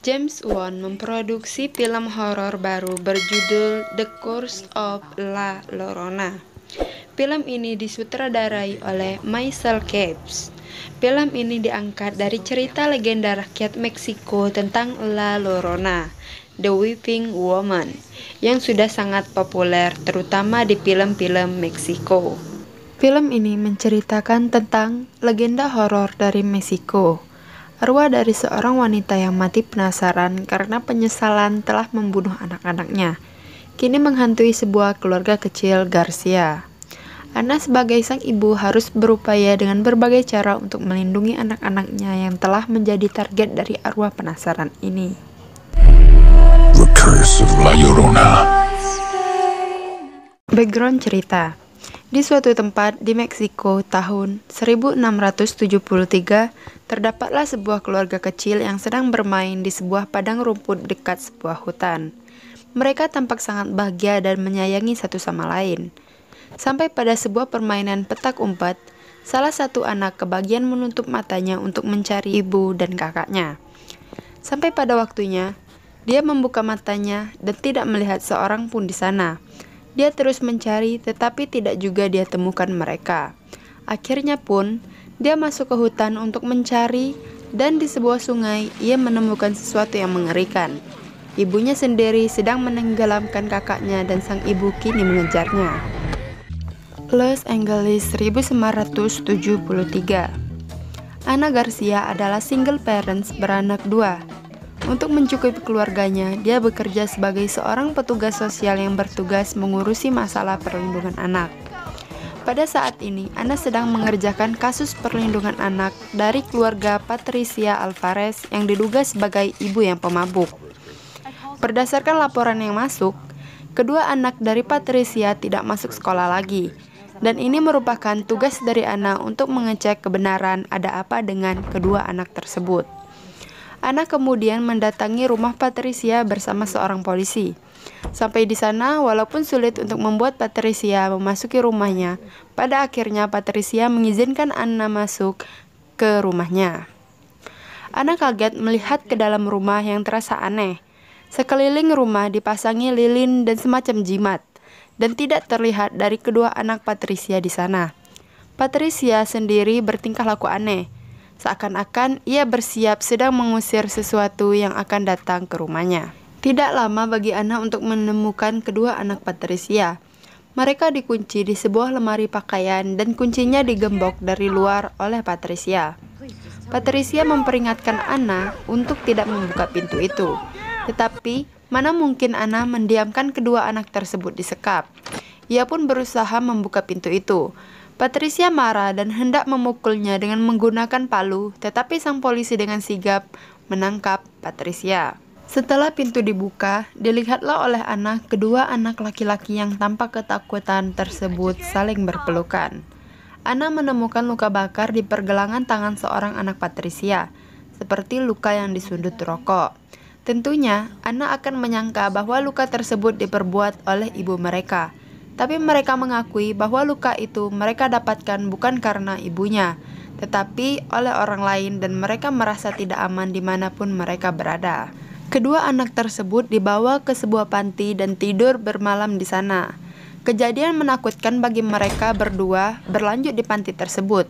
James Wan memproduksi film horor baru berjudul The Curse of La Llorona. Film ini disutradarai oleh Michael Capes. Film ini diangkat dari cerita legenda rakyat Meksiko tentang La Llorona, The Weeping Woman, yang sudah sangat populer terutama di film-film Meksiko. Film ini menceritakan tentang legenda horor dari Meksiko. Arwah dari seorang wanita yang mati penasaran karena penyesalan telah membunuh anak-anaknya, kini menghantui sebuah keluarga kecil Garcia. Ana sebagai sang ibu harus berupaya dengan berbagai cara untuk melindungi anak-anaknya yang telah menjadi target dari arwah penasaran ini. The Curse of La Llorona. Background cerita. Di suatu tempat di Meksiko tahun 1673, terdapatlah sebuah keluarga kecil yang sedang bermain di sebuah padang rumput dekat sebuah hutan. Mereka tampak sangat bahagia dan menyayangi satu sama lain. Sampai pada sebuah permainan petak umpet, salah satu anak kebagian menutup matanya untuk mencari ibu dan kakaknya. Sampai pada waktunya, dia membuka matanya dan tidak melihat seorang pun di sana. Dia terus mencari, tetapi tidak juga dia temukan mereka. Akhirnya pun, dia masuk ke hutan untuk mencari, dan di sebuah sungai, ia menemukan sesuatu yang mengerikan. Ibunya sendiri sedang menenggelamkan kakaknya dan sang ibu kini mengejarnya. Los Angeles 1973. Ana Garcia adalah single parents beranak dua. Untuk mencukupi keluarganya, dia bekerja sebagai seorang petugas sosial yang bertugas mengurusi masalah perlindungan anak. Pada saat ini, Ana sedang mengerjakan kasus perlindungan anak dari keluarga Patricia Alvarez yang diduga sebagai ibu yang pemabuk. Berdasarkan laporan yang masuk, kedua anak dari Patricia tidak masuk sekolah lagi, dan ini merupakan tugas dari Ana untuk mengecek kebenaran ada apa dengan kedua anak tersebut. Ana kemudian mendatangi rumah Patricia bersama seorang polisi. Sampai di sana, walaupun sulit untuk membuat Patricia memasuki rumahnya, pada akhirnya Patricia mengizinkan Ana masuk ke rumahnya. Ana kaget melihat ke dalam rumah yang terasa aneh. Sekeliling rumah dipasangi lilin dan semacam jimat, dan tidak terlihat dari kedua anak Patricia di sana. Patricia sendiri bertingkah laku aneh. Seakan-akan ia bersiap sedang mengusir sesuatu yang akan datang ke rumahnya. Tidak lama bagi Ana untuk menemukan kedua anak Patricia. Mereka dikunci di sebuah lemari pakaian dan kuncinya digembok dari luar oleh Patricia. Patricia memperingatkan Ana untuk tidak membuka pintu itu. Tetapi, mana mungkin Ana mendiamkan kedua anak tersebut disekap. Ia pun berusaha membuka pintu itu. Patricia marah dan hendak memukulnya dengan menggunakan palu, tetapi sang polisi dengan sigap menangkap Patricia. Setelah pintu dibuka, dilihatlah oleh Ana kedua anak laki-laki yang tampak ketakutan tersebut saling berpelukan. Ana menemukan luka bakar di pergelangan tangan seorang anak Patricia, seperti luka yang disundut rokok. Tentunya, Ana akan menyangka bahwa luka tersebut diperbuat oleh ibu mereka. Tapi mereka mengakui bahwa luka itu mereka dapatkan bukan karena ibunya, tetapi oleh orang lain dan mereka merasa tidak aman dimanapun mereka berada. Kedua anak tersebut dibawa ke sebuah panti dan tidur bermalam di sana. Kejadian menakutkan bagi mereka berdua berlanjut di panti tersebut.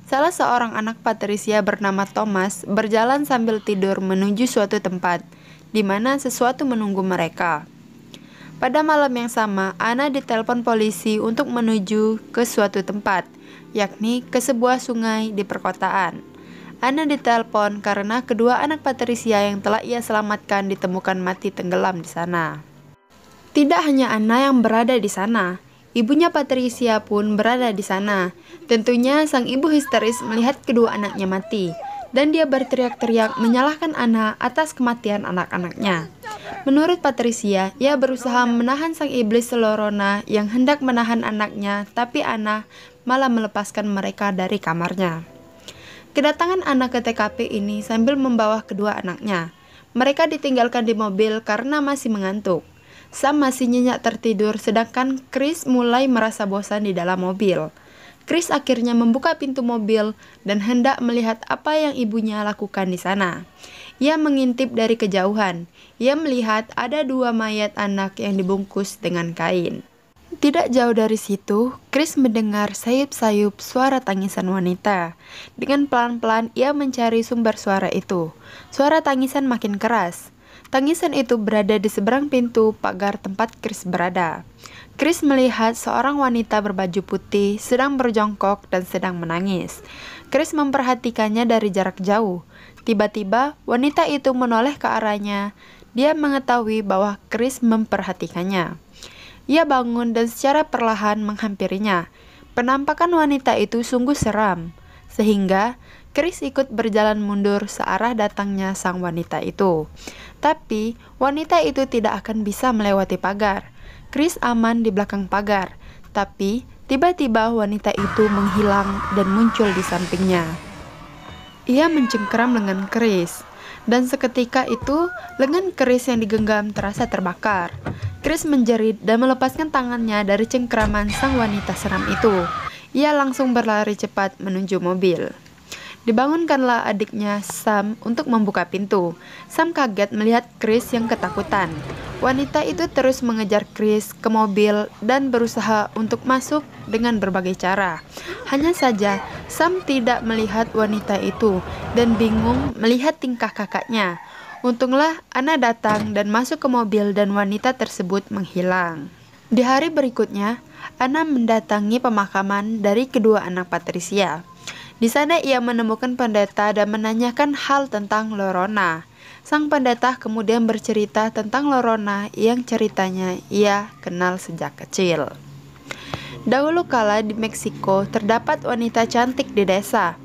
Salah seorang anak Patricia bernama Thomas berjalan sambil tidur menuju suatu tempat, di mana sesuatu menunggu mereka. Pada malam yang sama, Ana ditelepon polisi untuk menuju ke suatu tempat, yakni ke sebuah sungai di perkotaan. Ana ditelepon karena kedua anak Patricia yang telah ia selamatkan ditemukan mati tenggelam di sana. Tidak hanya Ana yang berada di sana, ibunya Patricia pun berada di sana. Tentunya sang ibu histeris melihat kedua anaknya mati, dan dia berteriak-teriak menyalahkan Ana atas kematian anak-anaknya. Menurut Patricia, ia berusaha menahan sang iblis Llorona yang hendak menahan anaknya, tapi Ana malah melepaskan mereka dari kamarnya. Kedatangan Ana ke TKP ini sambil membawa kedua anaknya. Mereka ditinggalkan di mobil karena masih mengantuk. Sam masih nyenyak tertidur, sedangkan Chris mulai merasa bosan di dalam mobil. Chris akhirnya membuka pintu mobil dan hendak melihat apa yang ibunya lakukan di sana. Ia mengintip dari kejauhan. Ia melihat ada 2 mayat anak yang dibungkus dengan kain. Tidak jauh dari situ, Chris mendengar sayup-sayup suara tangisan wanita. Dengan pelan-pelan ia mencari sumber suara itu. Suara tangisan makin keras. Tangisan itu berada di seberang pintu pagar tempat Chris berada. Chris melihat seorang wanita berbaju putih sedang berjongkok dan sedang menangis. Chris memperhatikannya dari jarak jauh. Tiba-tiba wanita itu menoleh ke arahnya. Dia mengetahui bahwa Chris memperhatikannya. Ia bangun dan secara perlahan menghampirinya. Penampakan wanita itu sungguh seram, sehingga Chris ikut berjalan mundur searah datangnya sang wanita itu. Tapi wanita itu tidak akan bisa melewati pagar. Chris aman di belakang pagar, tapi tiba-tiba wanita itu menghilang dan muncul di sampingnya. Ia mencengkeram lengan Chris, dan seketika itu lengan Chris yang digenggam terasa terbakar. Chris menjerit dan melepaskan tangannya dari cengkeraman sang wanita seram itu. Ia langsung berlari cepat menuju mobil. Dibangunkanlah adiknya Sam untuk membuka pintu. Sam kaget melihat Chris yang ketakutan. Wanita itu terus mengejar Chris ke mobil dan berusaha untuk masuk dengan berbagai cara. Hanya saja Sam tidak melihat wanita itu dan bingung melihat tingkah kakaknya. Untunglah Anna datang dan masuk ke mobil dan wanita tersebut menghilang. Di hari berikutnya, Anna mendatangi pemakaman dari kedua anak Patricia. Di sana ia menemukan pendeta dan menanyakan hal tentang Lorona. Sang pendeta kemudian bercerita tentang Lorona yang ceritanya ia kenal sejak kecil. Dahulu kala di Meksiko terdapat wanita cantik di desa.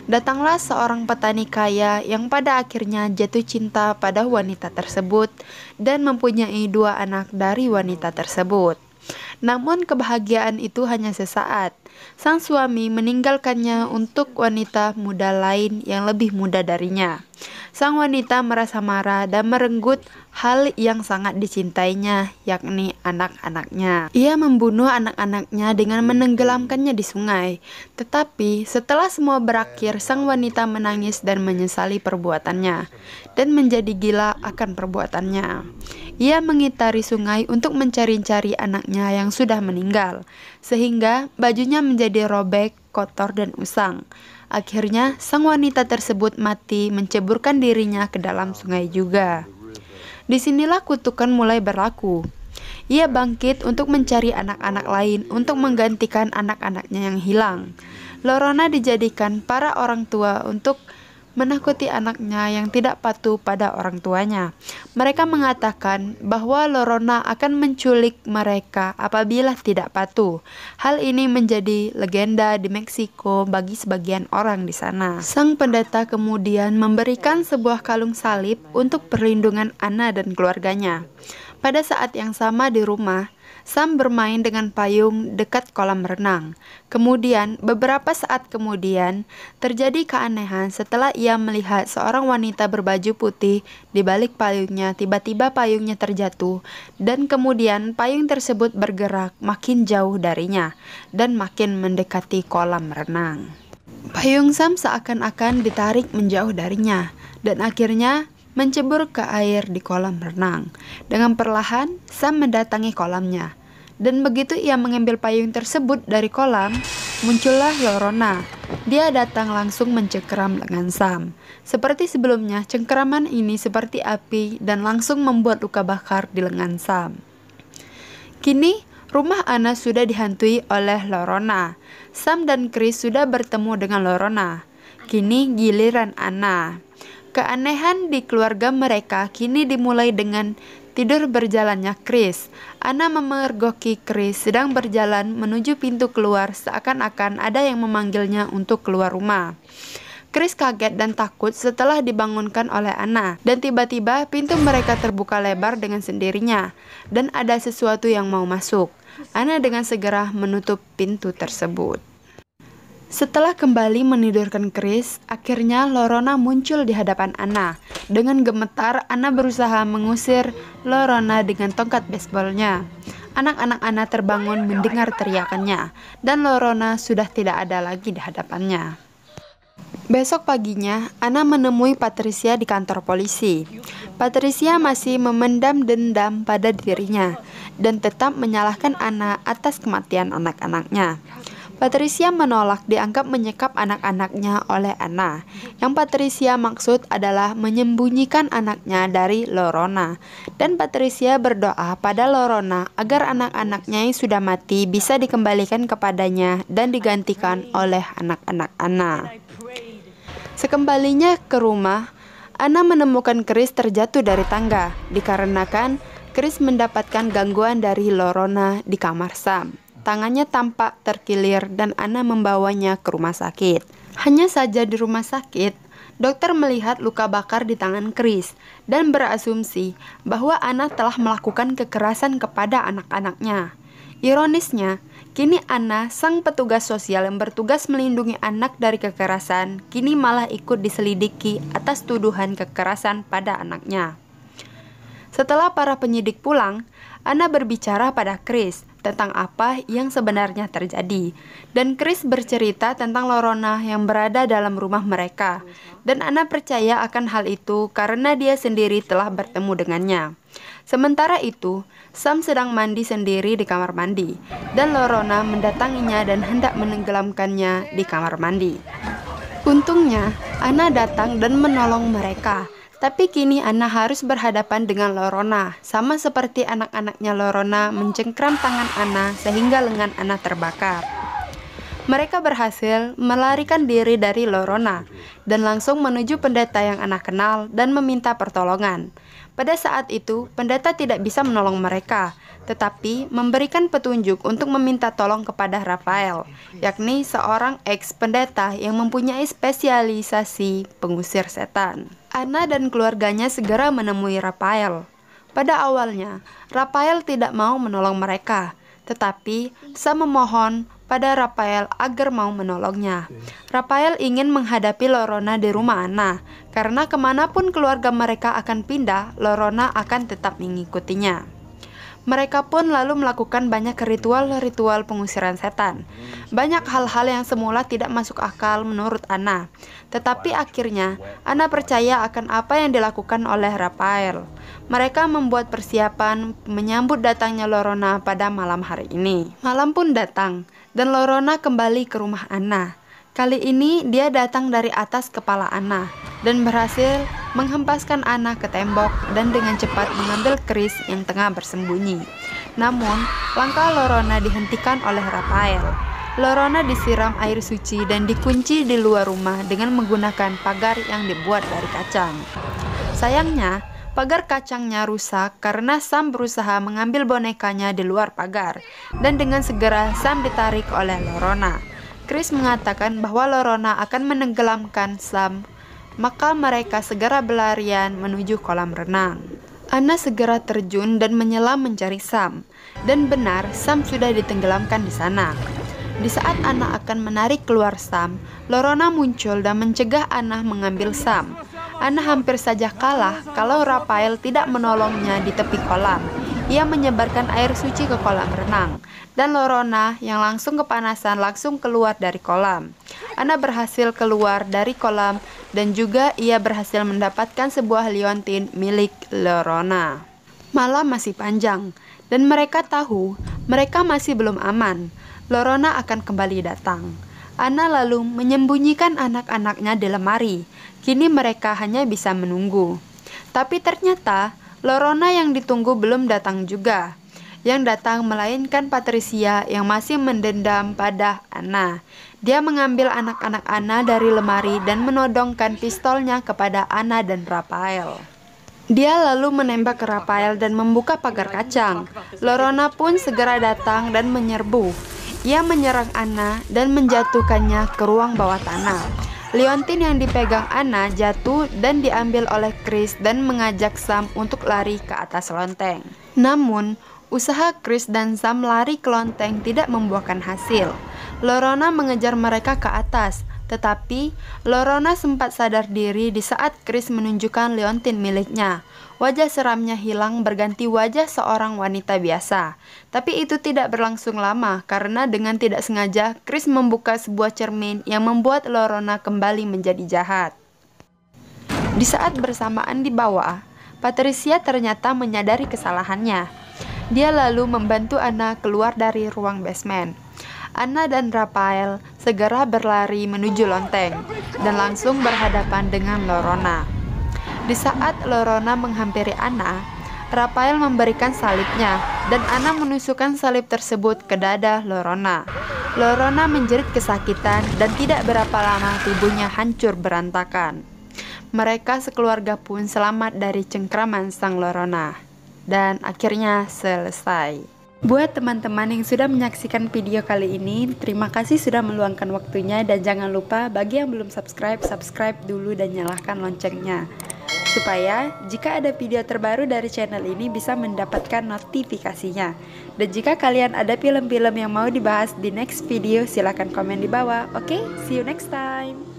Datanglah seorang petani kaya yang pada akhirnya jatuh cinta pada wanita tersebut dan mempunyai 2 anak dari wanita tersebut. Namun kebahagiaan itu hanya sesaat. Sang suami meninggalkannya untuk wanita muda lain yang lebih muda darinya. Sang wanita merasa marah dan merenggut hal yang sangat dicintainya, yakni anak-anaknya. Ia membunuh anak-anaknya dengan menenggelamkannya di sungai. Tetapi setelah semua berakhir, sang wanita menangis dan menyesali perbuatannya dan menjadi gila akan perbuatannya. Ia mengitari sungai untuk mencari-cari anaknya yang sudah meninggal, sehingga bajunya menjadi robek, kotor, dan usang. Akhirnya, sang wanita tersebut mati menceburkan dirinya ke dalam sungai juga. Disinilah kutukan mulai berlaku. Ia bangkit untuk mencari anak-anak lain untuk menggantikan anak-anaknya yang hilang. Lorona dijadikan para orang tua untuk menakuti anaknya yang tidak patuh pada orang tuanya. Mereka mengatakan bahwa Lorona akan menculik mereka apabila tidak patuh. Hal ini menjadi legenda di Meksiko bagi sebagian orang di sana. Sang pendeta kemudian memberikan sebuah kalung salib untuk perlindungan Anna dan keluarganya. Pada saat yang sama di rumah, Sam bermain dengan payung dekat kolam renang. Kemudian, beberapa saat kemudian, terjadi keanehan setelah ia melihat seorang wanita berbaju putih di balik payungnya. Tiba-tiba payungnya terjatuh, dan kemudian payung tersebut bergerak makin jauh darinya dan makin mendekati kolam renang. Payung Sam seakan-akan ditarik menjauh darinya, dan akhirnya mencebur ke air di kolam renang. Dengan perlahan, Sam mendatangi kolamnya. Dan begitu ia mengambil payung tersebut dari kolam, muncullah Lorona. Dia datang langsung mencengkeram lengan Sam. Seperti sebelumnya, cengkeraman ini seperti api dan langsung membuat luka bakar di lengan Sam. Kini, rumah Anna sudah dihantui oleh Lorona. Sam dan Chris sudah bertemu dengan Lorona. Kini giliran Anna. Keanehan di keluarga mereka kini dimulai dengan tidur berjalannya Chris. Anna memergoki Chris sedang berjalan menuju pintu keluar seakan-akan ada yang memanggilnya untuk keluar rumah. Chris kaget dan takut setelah dibangunkan oleh Anna, dan tiba-tiba pintu mereka terbuka lebar dengan sendirinya dan ada sesuatu yang mau masuk. Anna dengan segera menutup pintu tersebut. Setelah kembali menidurkan Chris, akhirnya Lorona muncul di hadapan Anna. Dengan gemetar, Anna berusaha mengusir Lorona dengan tongkat baseballnya. Anak-anak Anna terbangun mendengar teriakannya, dan Lorona sudah tidak ada lagi di hadapannya. Besok paginya, Anna menemui Patricia di kantor polisi. Patricia masih memendam dendam pada dirinya dan tetap menyalahkan Anna atas kematian anak-anaknya. Patricia menolak dianggap menyekap anak-anaknya oleh Anna. Yang Patricia maksud adalah menyembunyikan anaknya dari Lorona. Dan Patricia berdoa pada Lorona agar anak-anaknya yang sudah mati bisa dikembalikan kepadanya dan digantikan oleh anak-anak Anna. Sekembalinya ke rumah, Anna menemukan Chris terjatuh dari tangga, dikarenakan Chris mendapatkan gangguan dari Lorona di kamar Sam. Tangannya tampak terkilir dan Anna membawanya ke rumah sakit. Hanya saja di rumah sakit, dokter melihat luka bakar di tangan Chris dan berasumsi bahwa Anna telah melakukan kekerasan kepada anak-anaknya. Ironisnya, kini Anna, sang petugas sosial yang bertugas melindungi anak dari kekerasan, kini malah ikut diselidiki atas tuduhan kekerasan pada anaknya. Setelah para penyidik pulang, Anna berbicara pada Chris tentang apa yang sebenarnya terjadi. Dan Chris bercerita tentang Lorona yang berada dalam rumah mereka. Dan Anna percaya akan hal itu karena dia sendiri telah bertemu dengannya. Sementara itu, Sam sedang mandi sendiri di kamar mandi. Dan Lorona mendatanginya dan hendak menenggelamkannya di kamar mandi. Untungnya, Anna datang dan menolong mereka. Tapi kini Anna harus berhadapan dengan Lorona, sama seperti anak-anaknya Lorona mencengkram tangan Anna sehingga lengan Anna terbakar. Mereka berhasil melarikan diri dari Lorona dan langsung menuju pendeta yang Anna kenal dan meminta pertolongan. Pada saat itu, pendeta tidak bisa menolong mereka, tetapi memberikan petunjuk untuk meminta tolong kepada Rafael, yakni seorang ex-pendeta yang mempunyai spesialisasi pengusir setan. Anna dan keluarganya segera menemui Rafael. Pada awalnya, Rafael tidak mau menolong mereka, tetapi Sam memohon pada Rafael agar mau menolongnya. Rafael ingin menghadapi Lorona di rumah Anna, karena kemanapun keluarga mereka akan pindah, Lorona akan tetap mengikutinya. Mereka pun lalu melakukan banyak ritual-ritual pengusiran setan. Banyak hal-hal yang semula tidak masuk akal menurut Anna. Tetapi akhirnya, Anna percaya akan apa yang dilakukan oleh Rafael. Mereka membuat persiapan menyambut datangnya Lorona pada malam hari ini. Malam pun datang, dan Lorona kembali ke rumah Anna. Kali ini dia datang dari atas kepala Anna dan berhasil menghempaskan Anna ke tembok dan dengan cepat mengambil Chris yang tengah bersembunyi. Namun, langkah Lorona dihentikan oleh Rafael. Lorona disiram air suci dan dikunci di luar rumah dengan menggunakan pagar yang dibuat dari kacang. Sayangnya, pagar kacangnya rusak karena Sam berusaha mengambil bonekanya di luar pagar, dan dengan segera Sam ditarik oleh Lorona. Chris mengatakan bahwa Lorona akan menenggelamkan Sam, maka mereka segera berlarian menuju kolam renang. Anna segera terjun dan menyelam mencari Sam, dan benar Sam sudah ditenggelamkan di sana. Di saat Anna akan menarik keluar Sam, Lorona muncul dan mencegah Anna mengambil Sam. Anna hampir saja kalah kalau Rafael tidak menolongnya di tepi kolam. Ia menyebarkan air suci ke kolam renang, dan Lorona yang langsung kepanasan langsung keluar dari kolam. Anna berhasil keluar dari kolam dan juga ia berhasil mendapatkan sebuah liontin milik Lorona. Malam masih panjang dan mereka tahu mereka masih belum aman. Lorona akan kembali datang. Anna lalu menyembunyikan anak-anaknya di lemari. Kini mereka hanya bisa menunggu. Tapi ternyata Lorona yang ditunggu belum datang juga. Yang datang melainkan Patricia yang masih mendendam pada Anna. Dia mengambil anak-anak Anna dari lemari dan menodongkan pistolnya kepada Anna dan Rafael. Dia lalu menembak ke Rafael dan membuka pagar kacang. Lorona pun segera datang dan menyerbu. Ia menyerang Anna dan menjatuhkannya ke ruang bawah tanah. Liontin yang dipegang Anna jatuh dan diambil oleh Chris dan mengajak Sam untuk lari ke atas lonteng. Namun, usaha Chris dan Sam lari ke lonteng tidak membuahkan hasil. Lorona mengejar mereka ke atas, Tetapi, Lorona sempat sadar diri di saat Chris menunjukkan leontin miliknya. Wajah seramnya hilang berganti wajah seorang wanita biasa. Tapi itu tidak berlangsung lama karena dengan tidak sengaja Chris membuka sebuah cermin yang membuat Lorona kembali menjadi jahat. Di saat bersamaan di bawah, Patricia ternyata menyadari kesalahannya. Dia lalu membantu Anna keluar dari ruang basement. Anna dan Raphael segera berlari menuju lonteng dan langsung berhadapan dengan Lorona. Di saat Lorona menghampiri Anna, Raphael memberikan salibnya dan Anna menusukkan salib tersebut ke dada Lorona. Lorona menjerit kesakitan dan tidak berapa lama tubuhnya hancur berantakan. Mereka sekeluarga pun selamat dari cengkraman sang Lorona. Dan akhirnya selesai. Buat teman-teman yang sudah menyaksikan video kali ini, terima kasih sudah meluangkan waktunya dan jangan lupa bagi yang belum subscribe, subscribe dulu dan nyalakan loncengnya. Supaya jika ada video terbaru dari channel ini bisa mendapatkan notifikasinya. Dan jika kalian ada film-film yang mau dibahas di next video, silahkan komen di bawah. Oke, see you next time.